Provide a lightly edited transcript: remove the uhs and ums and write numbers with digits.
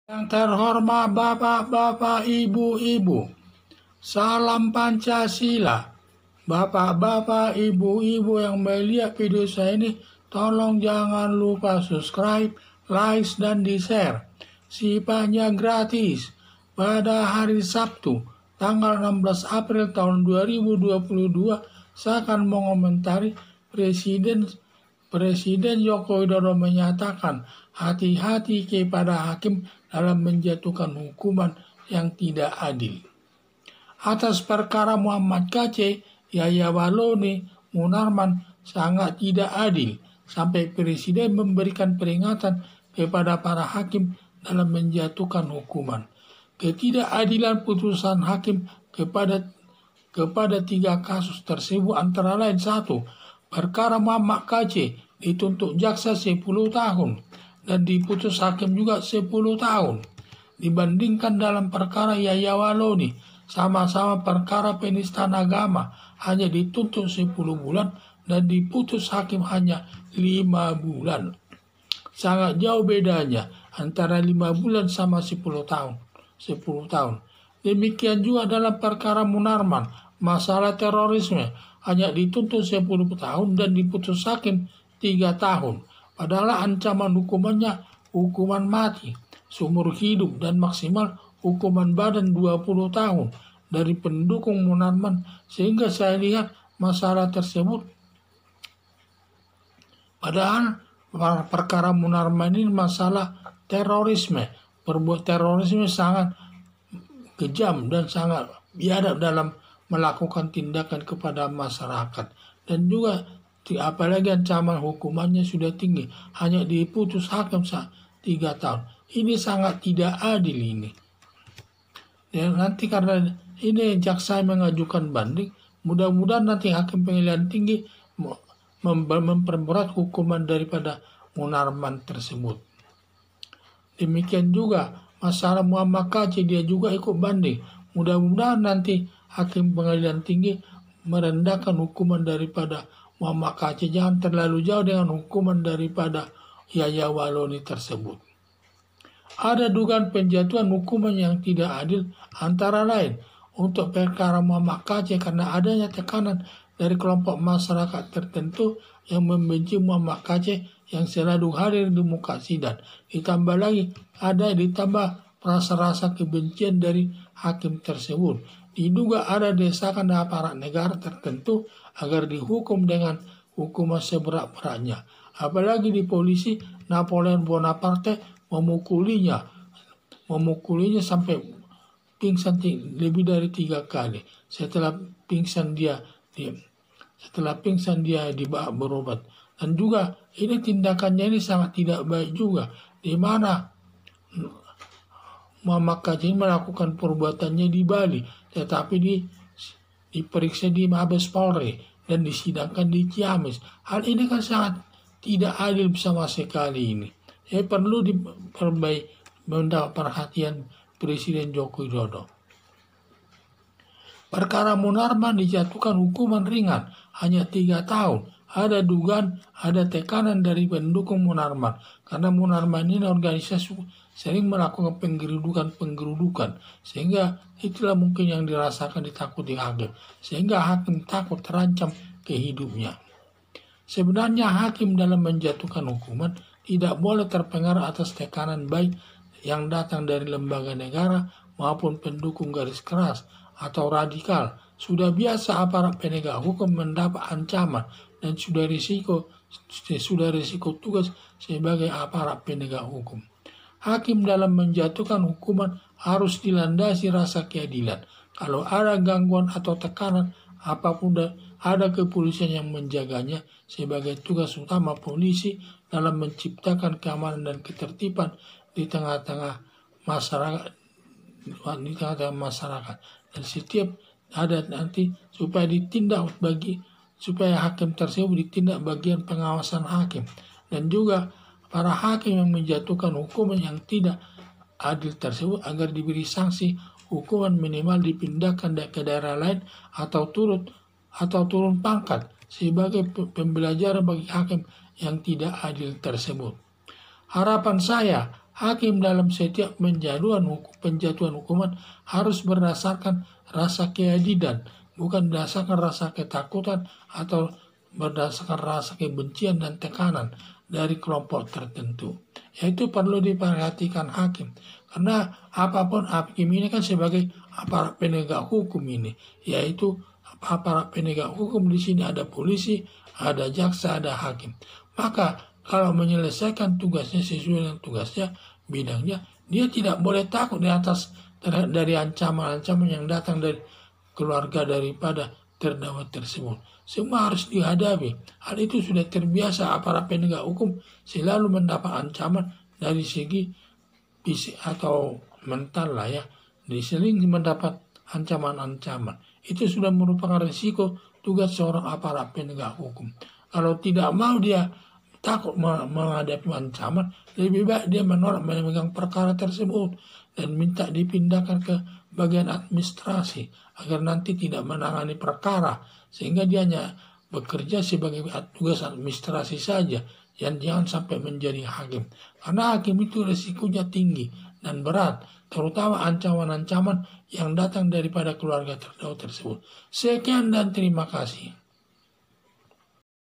Yang terhormat Bapak-Bapak, Ibu-Ibu, salam Pancasila. Bapak-bapak, Ibu-Ibu yang melihat video saya ini, tolong jangan lupa subscribe, like, dan di-share. Sifatnya gratis. Pada hari Sabtu, tanggal 16 April tahun 2022, saya akan mengomentari Presiden Joko Widodo menyatakan hati-hati kepada hakim dalam menjatuhkan hukuman yang tidak adil. Atas perkara Muhammad KC, Yahya Waloni, Munarman sangat tidak adil sampai Presiden memberikan peringatan kepada para hakim dalam menjatuhkan hukuman. Ketidakadilan putusan hakim kepada 3 kasus tersebut antara lain: 1. Perkara Muhammad KC dituntut jaksa 10 tahun dan diputus hakim juga 10 tahun. Dibandingkan dalam perkara Yahya Waloni, sama-sama perkara penistaan agama, hanya dituntut 10 bulan dan diputus hakim hanya 5 bulan. Sangat jauh bedanya antara 5 bulan sama 10 tahun. Demikian juga dalam perkara Munarman, masalah terorisme, hanya dituntut 10 tahun dan diputus hakim 3 tahun. Padahal ancaman hukumannya hukuman mati, seumur hidup, dan maksimal hukuman badan 20 tahun dari pendukung Munarman. Sehingga saya lihat masalah tersebut, padahal perkara Munarman ini masalah terorisme. Perbuatan terorisme sangat kejam dan sangat biadab dalam melakukan tindakan kepada masyarakat. Dan juga apalagi ancaman hukumannya sudah tinggi, hanya diputus hakim 3 tahun. Ini sangat tidak adil ini. Dan nanti karena ini jaksa mengajukan banding, mudah-mudahan nanti hakim pengadilan tinggi memperberat hukuman daripada Munarman tersebut. Demikian juga masalah Muhammad KC, dia juga ikut banding. Mudah-mudahan nanti hakim pengadilan tinggi merendahkan hukuman daripada Muhammad KC, jangan terlalu jauh dengan hukuman daripada Yahya Waloni tersebut. Ada dugaan penjatuhan hukuman yang tidak adil antara lain untuk perkara Muhammad KC karena adanya tekanan dari kelompok masyarakat tertentu yang membenci Muhammad KC yang selalu hadir di muka sidang. Ditambah rasa-rasa kebencian dari hakim tersebut. Diduga ada desakan aparat negara tertentu agar dihukum dengan hukuman seberat-beratnya. Apalagi di polisi, Napoleon Bonaparte memukulinya sampai pingsan lebih dari 3 kali. Setelah pingsan dia dibawa berobat. Dan juga ini tindakannya ini sangat tidak baik juga, di mana Muhammad KC melakukan perbuatannya di Bali, tetapi diperiksa di Mabes Polri dan disidangkan di Ciamis. Hal ini kan sangat tidak adil sama sekali ini. Perlu mendapat perhatian Presiden Joko Widodo. Perkara Munarman dijatuhkan hukuman ringan, hanya 3 tahun. Ada dugaan, ada tekanan dari pendukung Munarman. Karena Munarman ini organisasi sering melakukan penggerudukan. Sehingga itulah mungkin yang dirasakan ditakuti hakim. Sehingga hakim takut terancam kehidupnya. Sebenarnya hakim dalam menjatuhkan hukuman tidak boleh terpengaruh atas tekanan baik yang datang dari lembaga negara maupun pendukung garis keras atau radikal. Sudah biasa aparat penegak hukum mendapat ancaman dan sudah risiko tugas sebagai aparat penegak hukum. Hakim dalam menjatuhkan hukuman harus dilandasi rasa keadilan. Kalau ada gangguan atau tekanan apapun, ada kepolisian yang menjaganya sebagai tugas utama polisi dalam menciptakan keamanan dan ketertiban di tengah-tengah masyarakat. Dan setiap ada nanti supaya hakim tersebut ditindak bagian pengawasan hakim. Dan juga para hakim yang menjatuhkan hukuman yang tidak adil tersebut agar diberi sanksi hukuman minimal dipindahkan ke daerah lain atau turun pangkat sebagai pembelajaran bagi hakim yang tidak adil tersebut. Harapan saya Hakim dalam setiap penjatuhan hukuman harus berdasarkan rasa keadilan, bukan berdasarkan rasa ketakutan atau berdasarkan rasa kebencian dan tekanan dari kelompok tertentu. Yaitu perlu diperhatikan hakim. Karena apapun hakim ini kan sebagai aparat penegak hukum ini, yaitu aparat penegak hukum di sini ada polisi, ada jaksa, ada hakim. Maka kalau menyelesaikan tugasnya sesuai dengan tugasnya, bidangnya, dia tidak boleh takut dari ancaman-ancaman yang datang dari keluarga daripada terdakwa tersebut. Semua harus dihadapi. Hal itu sudah terbiasa aparat penegak hukum selalu mendapat ancaman dari segi fisik atau mental lah ya. Sering mendapat ancaman-ancaman. Itu sudah merupakan risiko tugas seorang aparat penegak hukum. Kalau tidak mau dia takut menghadapi ancaman, lebih baik dia menolak memegang perkara tersebut dan minta dipindahkan ke bagian administrasi agar nanti tidak menangani perkara, sehingga dia hanya bekerja sebagai tugas administrasi saja dan jangan sampai menjadi hakim. Karena hakim itu risikonya tinggi dan berat, terutama ancaman-ancaman yang datang daripada keluarga terdakwa tersebut. Sekian dan terima kasih.